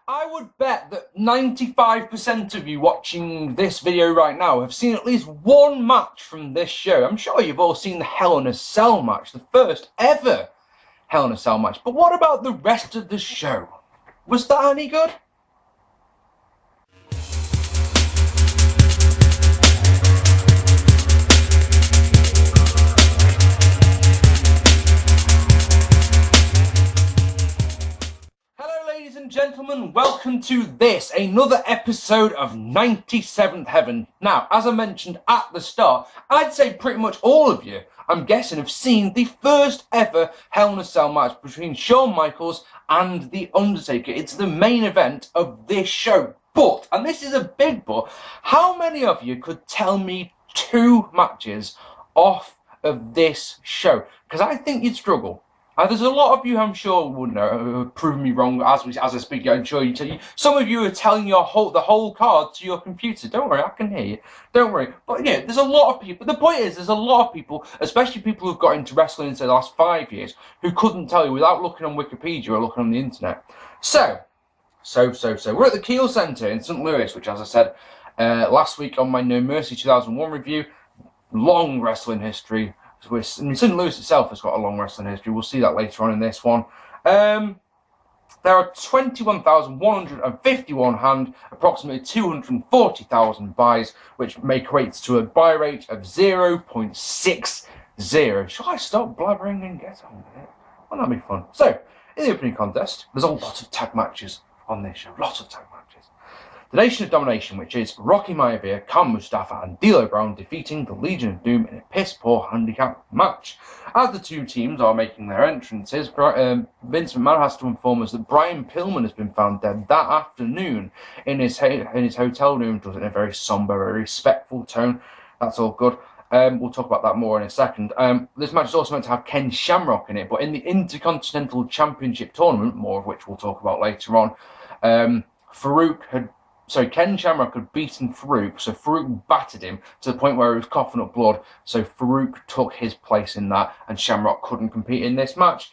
I would bet that 95% of you watching this video right now have seen at least one match from this show. I'm sure you've all seen the Hell in a Cell match, the first ever Hell in a Cell match. But what about the rest of the show? Was that any good? Ladies and gentlemen, welcome to this, another episode of 97th Heaven. Now, as I mentioned at the start, I'd say pretty much all of you, I'm guessing, have seen the first ever Hell in a Cell match between Shawn Michaels and The Undertaker. It's the main event of this show. But, and this is a big but, how many of you could tell me two matches off of this show? Because I think you'd struggle. There's a lot of you, I'm sure, would know, who have proven me wrong as I speak. I'm sure you tell you. Some of you are telling the whole card to your computer. Don't worry, I can hear you. Don't worry. But yeah, there's a lot of people. The point is, there's a lot of people, especially people who've got into wrestling in the last 5 years, who couldn't tell you without looking on Wikipedia or looking on the internet. So we're at the Kiel Centre in St. Louis, which, as I said last week on my No Mercy 2001 review, long wrestling history. St. Louis itself has got a long wrestling history. We'll see that later on in this one. There are 21,151 hand, approximately 240,000 buys, which equates to a buy rate of 0.60. Shall I stop blabbering and get on with it? Well, that'll be fun. So, in the opening contest, there's a lot of tag matches on this show. Lots of tag matches. The Nation of Domination, which is Rocky Maivia, Khan Mustafa and D'Lo Brown defeating the Legion of Doom in a piss-poor handicap match. As the two teams are making their entrances, Vince McMahon has to inform us that Brian Pillman has been found dead that afternoon in his hotel room. Does it in a very somber, very respectful tone. That's all good. We'll talk about that more in a second. This match is also meant to have Ken Shamrock in it, but in the Intercontinental Championship tournament, more of which we'll talk about later on, Ken Shamrock had beaten Farooq, so Farooq battered him to the point where he was coughing up blood, so Farooq took his place in that, and Shamrock couldn't compete in this match.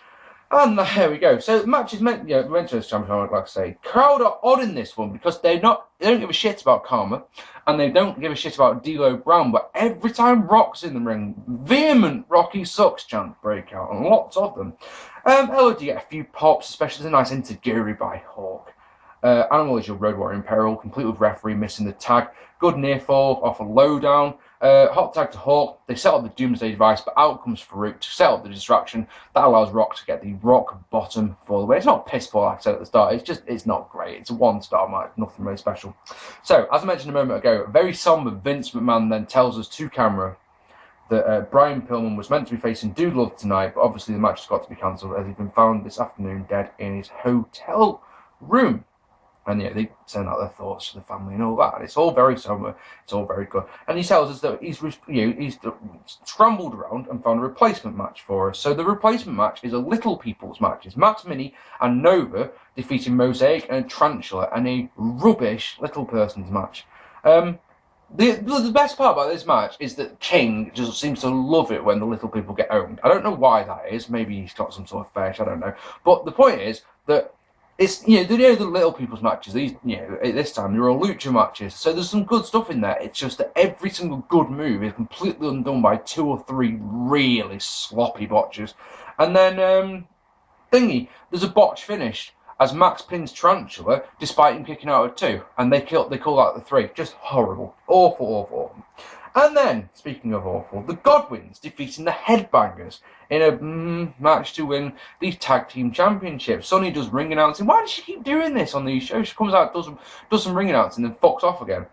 And there we go. So the match is meant to this Shamrock, like I say. Crowd are odd in this one because they don't give a shit about Karma, and they don't give a shit about D'Lo Brown, but every time Rock's in the ring, vehement Rocky sucks chants break out, and lots of them. LOD get a few pops, especially the nice interguri by Hawk. Animal is your Road Warrior in peril, complete with referee missing the tag. Good near fall off a lowdown. Hot tag to Hawk. They set up the Doomsday device, but out comes Farooq to set up the distraction. That allows Rock to get the rock bottom for the way. It's not piss poor, like I said at the start. It's not great. It's a one-star match, nothing really special. So, as I mentioned a moment ago, very somber Vince McMahon then tells us to camera that Brian Pillman was meant to be facing Dude Love tonight, but obviously the match has got to be cancelled as he's been found this afternoon dead in his hotel room. And yeah, they send out their thoughts to the family and all that. And it's all very somber. It's all very good. And he tells us that he's scrambled around and found a replacement match for us. So the replacement match is a Little People's match. It's Max Mini and Nova defeating Mosaic and Tarantula and a rubbish Little Persons match. The best part about this match is that King just seems to love it when the little people get owned. I don't know why that is. Maybe he's got some sort of fetish. I don't know. But the point is that it's, the little people's matches, these, at this time, they're all lucha matches, so there's some good stuff in there. It's just that every single good move is completely undone by 2 or 3 really sloppy botches. And then, there's a botch finish as Max pins Tarantula, despite him kicking out at 2, and they call out the 3. Just horrible. Awful. And then, speaking of awful, the Godwinns defeating the Headbangers in a match to win the Tag Team Championship. Sonny does ring announcing. Why does she keep doing this on these shows? She comes out, does some ring announcing, and then fucks off again.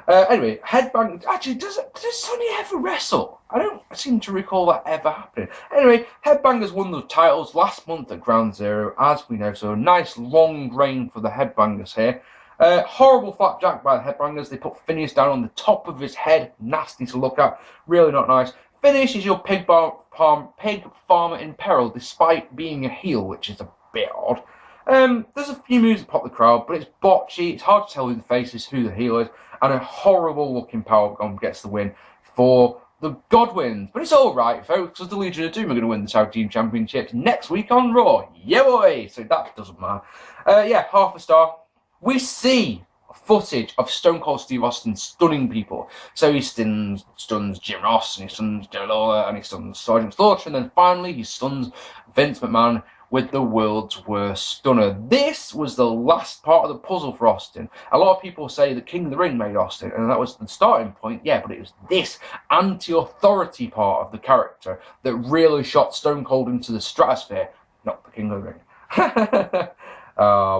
Anyway, Headbangers. Actually, does Sonny ever wrestle? I don't seem to recall that ever happening. Anyway, Headbangers won the titles last month at Ground Zero, as we know. So a nice long reign for the Headbangers here. Horrible flapjack by the Headbangers. They put Phineas down on the top of his head. Nasty to look at. Really not nice. Phineas is your pig farmer in peril, despite being a heel, which is a bit odd. There's a few moves that pop the crowd, but it's botchy. It's hard to tell who the face is, who the heel is. And a horrible looking powerbomb gets the win for the Godwinns. But it's alright, folks, because the Legion of Doom are going to win the Tag Team Championships next week on Raw. Yeah, boy! So that doesn't matter. Yeah, half a star. we see footage of Stone Cold Steve Austin stunning people. So he stuns Jim Ross, and he stuns Joe Lawler, and he stuns Sergeant Slaughter, and then finally he stuns Vince McMahon with the world's worst stunner. This was the last part of the puzzle for Austin. A lot of people say that King of the Ring made Austin, and that was the starting point, yeah, but it was this anti-authority part of the character that really shot Stone Cold into the stratosphere, not the King of the Ring.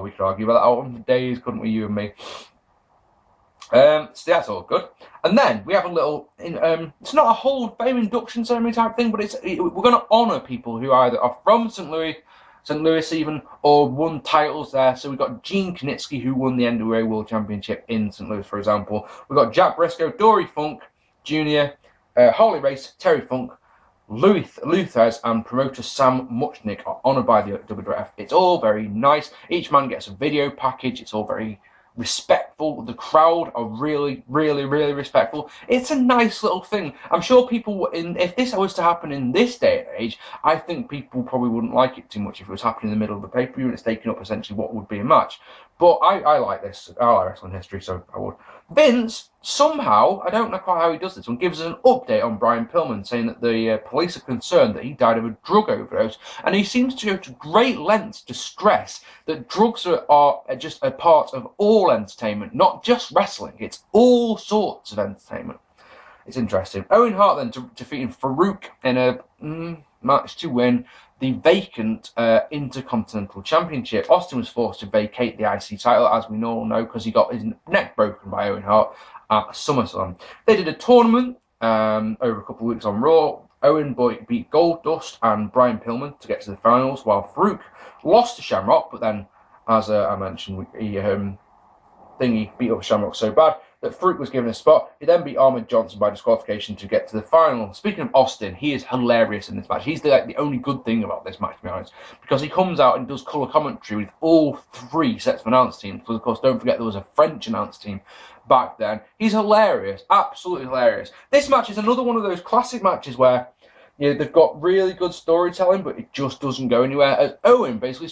We could argue about that out on days, couldn't we, you and me? So that's all good. And then we have a little, it's not a Hall of Fame induction ceremony type thing, but we're going to honour people who either are from St. Louis even, or won titles there. So we've got Gene Knitsky, who won the NWA World Championship in St. Louis, for example. We've got Jack Briscoe, Dory Funk Jr., Harley Race, Terry Funk, Luthez, and promoter Sam Muchnick are honoured by the WWF. It's all very nice. Each man gets a video package. It's all very respectful. The crowd are really, really, really respectful. It's a nice little thing. I'm sure people, if this was to happen in this day and age, I think people probably wouldn't like it too much if it was happening in the middle of the pay-per-view and it's taking up essentially what would be a match. But I like this. I like wrestling history, so I would. Vince, somehow, I don't know quite how he does this one, gives us an update on Brian Pillman, saying that the police are concerned that he died of a drug overdose, and he seems to go to great lengths to stress that drugs are just a part of all entertainment, not just wrestling. It's all sorts of entertainment. It's interesting. Owen Hart then defeating Farooq in a match to win the vacant Intercontinental Championship. Austin was forced to vacate the IC title, as we all know, because he got his neck broken by Owen Hart at SummerSlam. They did a tournament over a couple of weeks on Raw. Owen beat Goldust and Brian Pillman to get to the finals, while Farooq lost to Shamrock, but then, as I mentioned, he beat up Shamrock so bad that Farooq was given a spot. He then beat Ahmed Johnson by disqualification to get to the final. Speaking of Austin, he is hilarious in this match. He's the only good thing about this match, to be honest, because he comes out and does colour commentary with all three sets of announce teams. Because, of course, don't forget there was a French announce team back then. He's hilarious, absolutely hilarious. This match is another one of those classic matches where they've got really good storytelling, but it just doesn't go anywhere. As Owen basically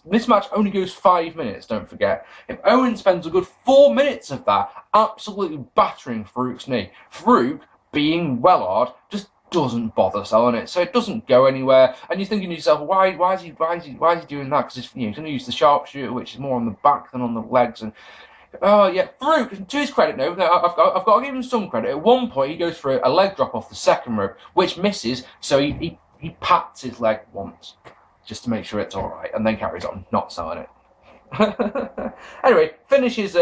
this match only goes 5 minutes, don't forget. If Owen spends a good 4 minutes of that absolutely battering Farouk's knee, Farooq, being well-hard, just doesn't bother selling it, so it doesn't go anywhere. And you're thinking to yourself, why is he doing that? Because he's going to use the sharpshooter, which is more on the back than on the legs. And oh yeah, Farooq, to his credit, no, I've got to give him some credit. At one point, he goes for a leg drop off the second rope, which misses, so he pats his leg once, just to make sure it's all right, and then carries on, not selling it. Anyway, finishes.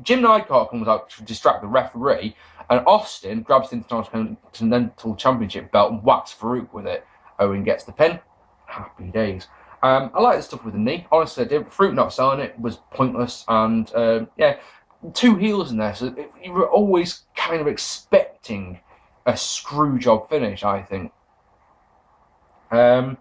Jim Neidhart comes out to distract the referee, and Austin grabs the Intercontinental Championship belt and whacks Farooq with it. Owen gets the pin. Happy days. I like the stuff with the knee. Honestly, I did. Farooq not selling it was pointless, and two heels in there, so you were always kind of expecting a screw job finish, I think. I've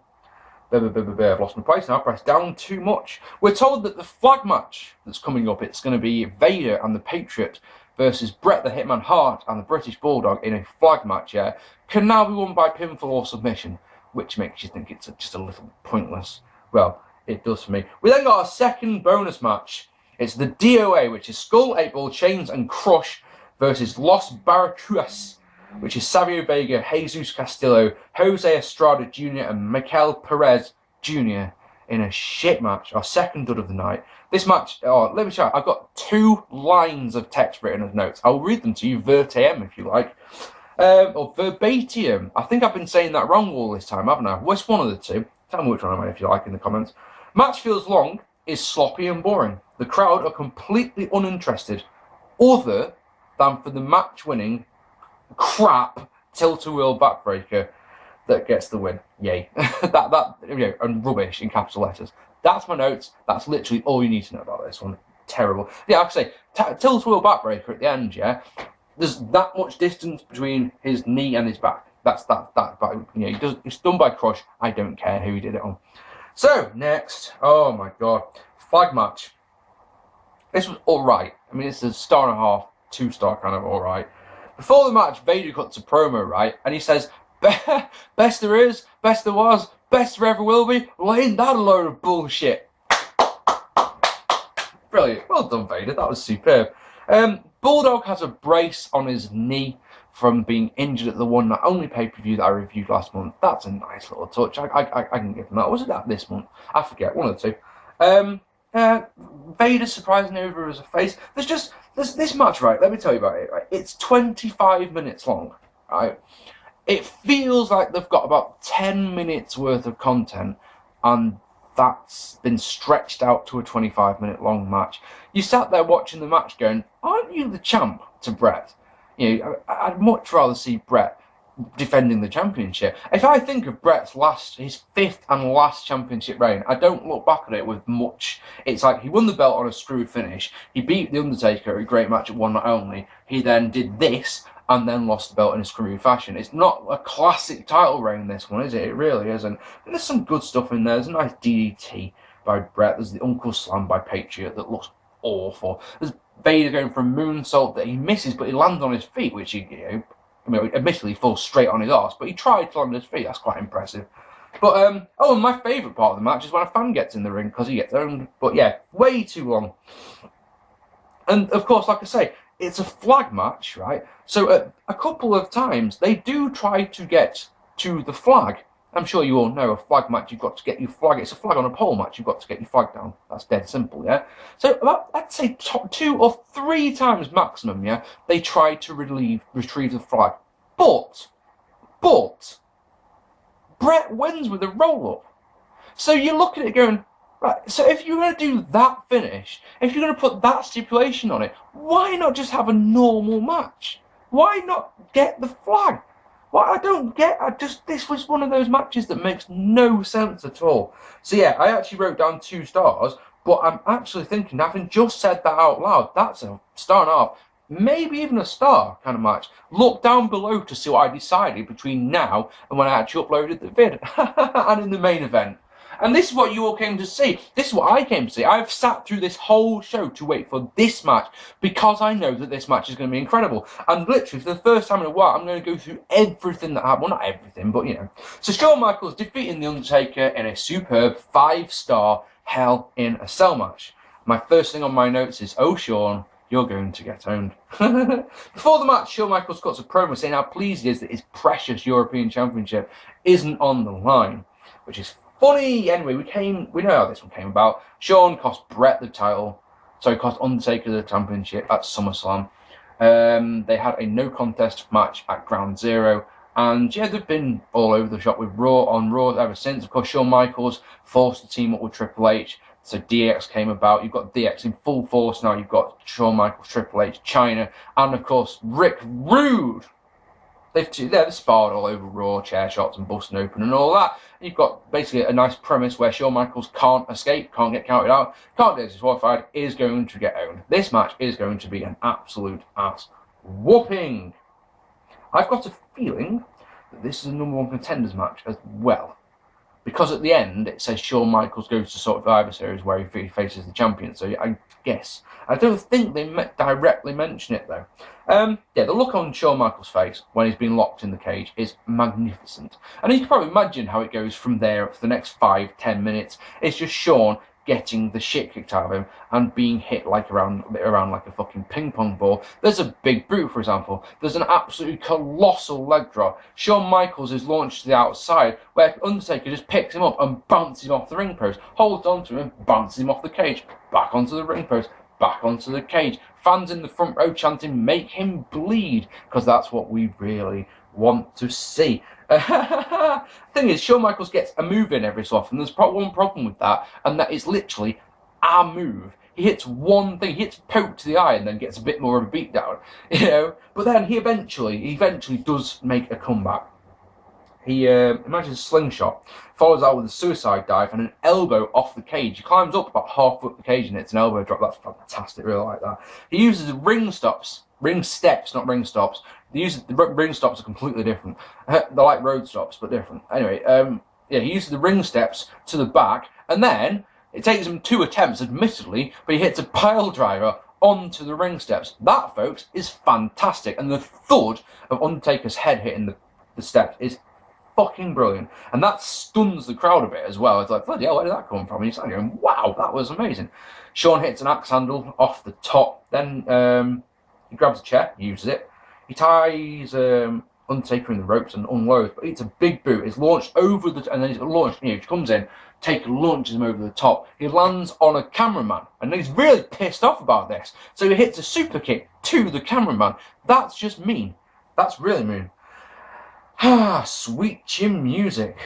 lost my place now. I pressed down too much. We're told that the flag match that's coming up, it's going to be Vader and the Patriot versus Bret the Hitman Hart and the British Bulldog in a flag match, can now be won by pinfall or submission, which makes you think it's just a little pointless. Well, it does for me. We then got a second bonus match. It's the DOA, which is Skull, 8-Ball, Chains, and Crush versus Los Boricuas, which is Savio Vega, Jesus Castillo, Jose Estrada Jr., and Miguel Perez Jr. in a shit match, our second dud of the night. This match, let me show you, I've got 2 lines of text written as notes. I'll read them to you verbatim if you like. Or verbatim. I think I've been saying that wrong all this time, haven't I? Which one of the two? Tell me which one I am if you like in the comments. Match feels long, is sloppy and boring. The crowd are completely uninterested, other than for the match-winning crap tilt-a-wheel backbreaker that gets the win. Yay. And rubbish in capital letters. That's my notes. That's literally all you need to know about this one. Terrible. Yeah, like I say, tilt-a-wheel backbreaker at the end, there's that much distance between his knee and his back. That's it's done by Crush. I don't care who he did it on. So, next. Oh my god. Flag match. This was alright. I mean, it's a 1.5, 2-star kind of alright. Before the match, Vader cuts a promo, right? And he says, best there is, best there was, best there ever will be. Well, ain't that a load of bullshit? brilliant. Well done, Vader. That was superb. Bulldog has a brace on his knee from being injured at the one night only pay-per-view that I reviewed last month. That's a nice little touch. I can give him that. Was it that this month? I forget. One of the two. Vader surprising over as a face. There's this match, right? Let me tell you about it. Right, it's 25 minutes long. Right, it feels like they've got about 10 minutes worth of content, and that's been stretched out to a 25-minute long match. You sat there watching the match, going, "Aren't you the champ?" To Bret. You know, I'd much rather see Bret defending the championship. If I think of Bret's his 5th and last championship reign, I don't look back at it with much. It's like he won the belt on a screwed finish. He beat the Undertaker at a great match at one night only. He then did this and then lost the belt in a screwy fashion. It's not a classic title reign, this one, is it? It really isn't. And there's some good stuff in there. There's a nice DDT by Bret. There's the Uncle Slam by Patriot that looks awful. There's Vader going for a moonsault that he misses, but he lands on his feet, which admittedly falls straight on his arse, but he tried to land on his feet. That's quite impressive. But, and my favourite part of the match is when a fan gets in the ring, because he gets owned. But yeah, way too long. And, of course, like I say, it's a flag match, right? So a couple of times, they do try to get to the flag. I'm sure you all know a flag match, you've got to get your flag. It's a flag on a pole match, you've got to get your flag down. That's dead simple, yeah? So about, I'd say 2 or 3 times maximum, yeah, they try to retrieve the flag. But, Bret wins with a roll-up. So you look at it going, right, so if you're going to do that finish, if you're going to put that stipulation on it, why not just have a normal match? Why not get the flag? Well, I don't get, this was one of those matches that makes no sense at all. So yeah, I actually wrote down 2 stars, but I'm actually thinking, having just said that out loud, that's a star and a half, maybe even a star kind of match. Look down below to see what I decided between now and when I actually uploaded the vid, and in the main event. And this is what you all came to see. This is what I came to see. I've sat through this whole show to wait for this match because I know that this match is going to be incredible. And literally, for the first time in a while, I'm going to go through everything that happened. Well, not everything, but you know. So Shawn Michaels defeating The Undertaker in a superb 5-star Hell in a Cell match. My first thing on my notes is, oh, Shawn, you're going to get owned. Before the match, Shawn Michaels cuts a promo saying how pleased he is that his precious European Championship isn't on the line, which is funny. Anyway, we know how this one came about. Shawn cost Bret the title. So cost Undertaker the championship at SummerSlam. They had a no contest match at Ground Zero. And yeah, they've been all over the shop with Raw ever since. Of course, Shawn Michaels forced the team up with Triple H. So DX came about. You've got DX in full force now. You've got Shawn Michaels, Triple H, China, and of course Rick Rude. They've sparred all over Raw, chair shots and busting open and all that. You've got basically a nice premise where Shawn Michaels can't escape, can't get counted out, can't get disqualified, is going to get owned. This match is going to be an absolute ass whooping. I've got a feeling that this is a #1 contenders match as well. Because at the end, it says Shawn Michaels goes to Survivor Series where he faces the champion. So I guess. I don't think they directly mention it, though. Yeah, the look on Shawn Michaels' face when he's been locked in the cage is magnificent. And you can probably imagine how it goes from there for the next 5-10 minutes. It's just Shawn getting the shit kicked out of him and being hit like around like a fucking ping pong ball. There's a big boot, for example. There's an absolutely colossal leg drop. Shawn Michaels is launched to the outside where Undertaker just picks him up and bounces him off the ring post, holds onto him and bounces him off the cage, back onto the ring post, back onto the cage. Fans in the front row chanting, "Make him bleed," because that's what we really want to see. Thing is, Shawn Michaels gets a move in every so often. There's one problem with that, and that is literally a move. He hits one thing, he hits poke to the eye, and then gets a bit more of a beatdown, you know. But then he eventually does make a comeback. He imagines a slingshot, follows out with a suicide dive and an elbow off the cage. He climbs up about half up the cage and it's an elbow drop. That's fantastic, really like that. He uses ring steps, not ring stops. The ring stops are completely different. They're like road stops, but different. Anyway, yeah, he uses the ring steps to the back, and then it takes him 2 attempts, admittedly, but he hits a pile driver onto the ring steps. That, folks, is fantastic, and the thud of Undertaker's head hitting the steps is fucking brilliant. And that stuns the crowd a bit as well. It's like, bloody hell, where did that come from? And you're like going, wow, that was amazing. Shawn hits an axe handle off the top. Then he grabs a chair, uses it. He ties Undertaker in the ropes and unloads, but it's a big boot. It's launched over the, and then he's launched, he comes in, Taker launches him over the top. He lands on a cameraman, and he's really pissed off about this. So he hits a super kick to the cameraman. That's just mean. That's really mean. Sweet chin music.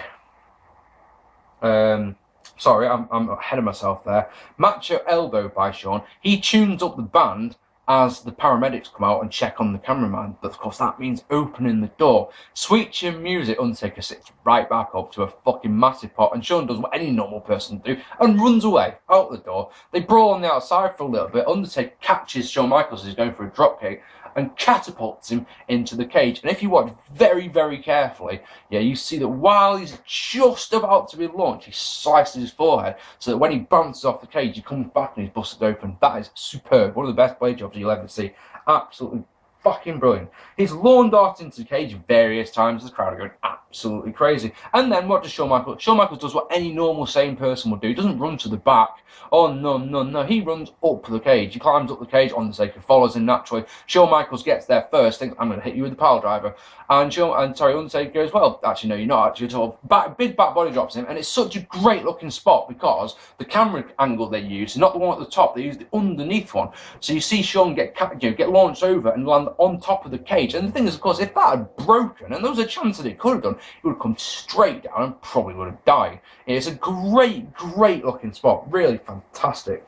Sorry, I'm ahead of myself there. Macho elbow by Shawn. He tunes up the band as the paramedics come out and check on the cameraman. But of course that means opening the door. Sweet chin music, Undertaker sits right back up to a fucking massive pot, and Shawn does what any normal person would do and runs away out the door. They brawl on the outside for a little bit. Undertaker catches Shawn Michaels as he's going for a dropkick and catapults him into the cage. And if you watch very, very carefully, you see that while he's just about to be launched, he slices his forehead so that when he bounces off the cage, he comes back and he's busted open. That is superb. One of the best blade jobs you'll ever see. Absolutely fucking brilliant. He's lawn darted into the cage various times. The crowd are going absolutely crazy. And then what does Shawn Michaels? Shawn Michaels does what any normal sane person would do. He doesn't run to the back. Oh, no. He runs up the cage. He climbs up the cage. Undertaker follows him naturally. Shawn Michaels gets there first. Thinks, I'm going to hit you with the pile driver. And Undertaker goes, well, actually, no, you're not. Actually, sort of big back body drops him. And it's such a great looking spot because the camera angle they use is not the one at the top. They use the underneath one. So you see Shawn get launched over and land on top of the cage. And the thing is, of course, if that had broken, and there was a chance that it could have done, it would have come straight down and probably would have died. It's a great looking spot. Really fantastic.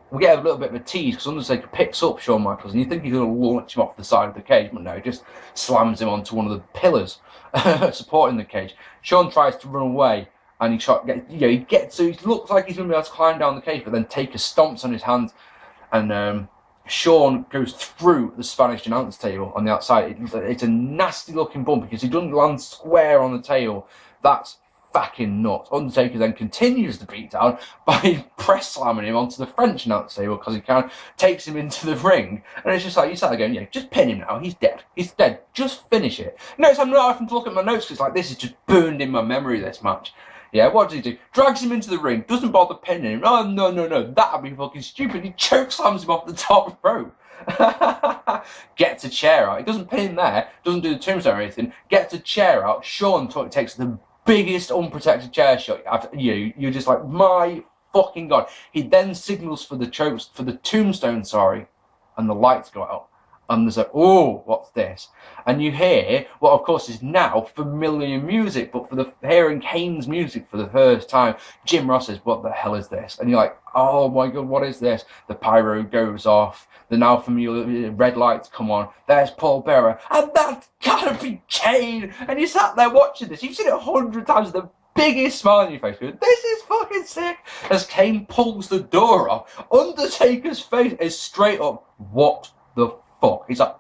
We get a little bit of a tease because Undertaker picks up Shawn Michaels and you think he's going to launch him off the side of the cage, but no, he just slams him onto one of the pillars supporting the cage. Shawn tries to run away and he looks like he's going to be able to climb down the cage, but then Taker stomps on his hand and Shawn goes through the Spanish announce table on the outside. It's a nasty looking bump because he doesn't land square on the table. That's fucking nuts. Undertaker then continues the beatdown by press slamming him onto the French announce table because he takes him into the ring. And it's just like, you start going, just pin him now. He's dead. He's dead. Just finish it. Notice I'm not having to look at my notes because like this is just burned in my memory, this match. What does he do? Drags him into the ring, doesn't bother pinning him. Oh, no, that'd be fucking stupid. He choke slams him off the top rope. Gets a chair out. He doesn't pin him there, doesn't do the tombstone or anything. Gets a chair out. Shawn takes the biggest unprotected chair shot. You're just like, my fucking God. He then signals for the tombstone, and the lights go out. And there's like, oh, what's this? And you hear what, of course, is now familiar music, but hearing Kane's music for the first time, Jim Ross says, what the hell is this? And you're like, oh my God, what is this? The pyro goes off. The now familiar red lights come on. There's Paul Bearer. And that's gotta be Kane. And you sat there watching this. You've seen it 100 times. The biggest smile on your face. This is fucking sick. As Kane pulls the door off, Undertaker's face is straight up, what the fuck? He's like,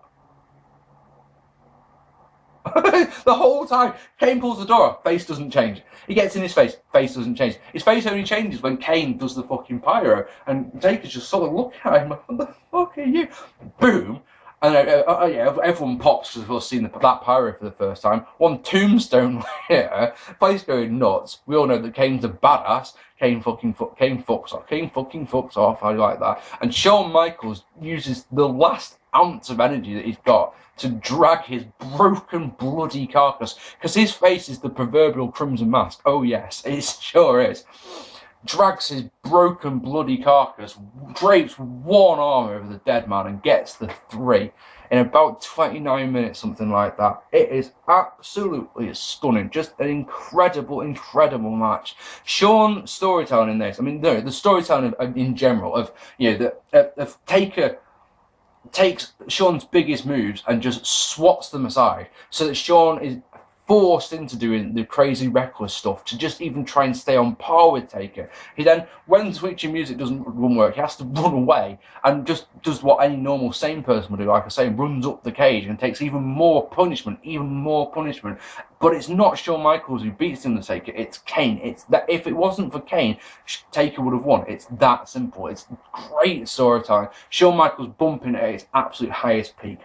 the whole time. Kane pulls the door off, face doesn't change. He gets in his face doesn't change. His face only changes when Kane does the fucking pyro, and Taker's just sort of looking at him like, what the fuck are you? Boom. And everyone pops because we've seen that pyro for the first time. One tombstone later, place going nuts. We all know that Kane's a badass. Kane fucks off. I like that. And Shawn Michaels uses the last ounce of energy that he's got to drag his broken, bloody carcass, because his face is the proverbial crimson mask. Oh yes, it sure is. Drags his broken, bloody carcass, drapes one arm over the dead man, and gets the 3 in about 29 minutes, something like that. It is absolutely stunning. Just an incredible match. Shawn's storytelling in this, the storytelling in general of, of Taker takes Shawn's biggest moves and just swats them aside so that Shawn is forced into doing the crazy reckless stuff to just even try and stay on par with Taker. He then, when switching music doesn't work, he has to run away and just does what any normal sane person would do, like I say, runs up the cage and takes even more punishment. But it's not Shawn Michaels who beats Undertaker, it's Kane. It's that if it wasn't for Kane, Taker would have won. It's that simple. It's great storytelling. Shawn Michaels bumping at its absolute highest peak.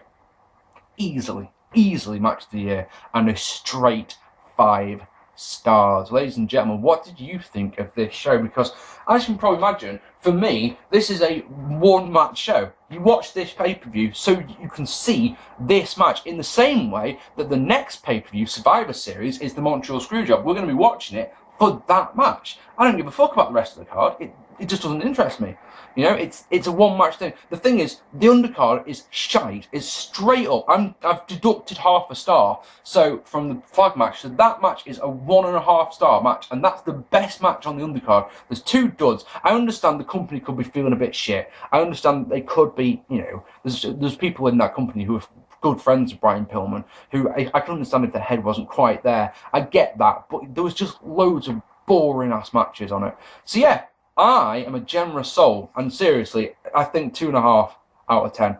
Easily. easily match of the year, and a straight 5 stars. Ladies and gentlemen, what did you think of this show? Because as you can probably imagine, for me, this is a one-match show. You watch this pay-per-view so you can see this match in the same way that the next pay-per-view, Survivor Series, is the Montreal Screwjob. We're going to be watching it for that match. I don't give a fuck about the rest of the card. It just doesn't interest me. You know, it's a one-match thing. The thing is, the undercard is shite. It's straight up. I've deducted half a star. So from the flag match, so that match is a 1.5 star match, and that's the best match on the undercard. There's 2 duds. I understand the company could be feeling a bit shit. I understand they could be, you know, there's people in that company who are good friends of Brian Pillman, who I can understand if their head wasn't quite there. I get that, but there was just loads of boring-ass matches on it. So yeah, I am a generous soul, and seriously, I think 2.5 out of 10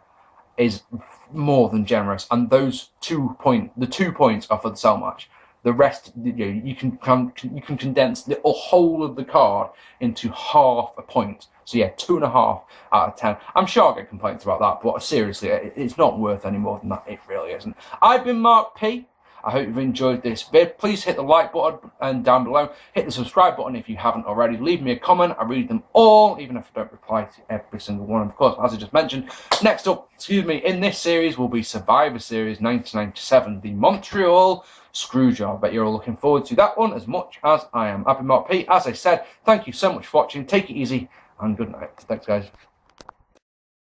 is more than generous. And those 2 points are for the cell match. The rest, you can condense the whole of the card into half a point. So yeah, 2.5 out of 10. I'm sure I'll get complaints about that, but seriously, it's not worth any more than that. It really isn't. I've been Mark P. I hope you've enjoyed this vid. Please hit the like button and down below. Hit the subscribe button if you haven't already. Leave me a comment. I read them all, even if I don't reply to every single one. Of course, as I just mentioned, next up, in this series will be Survivor Series 1997, the Montreal Screwjob. I bet you're all looking forward to that one as much as I am. I've been Mark P. As I said, thank you so much for watching. Take it easy and good night. Thanks, guys.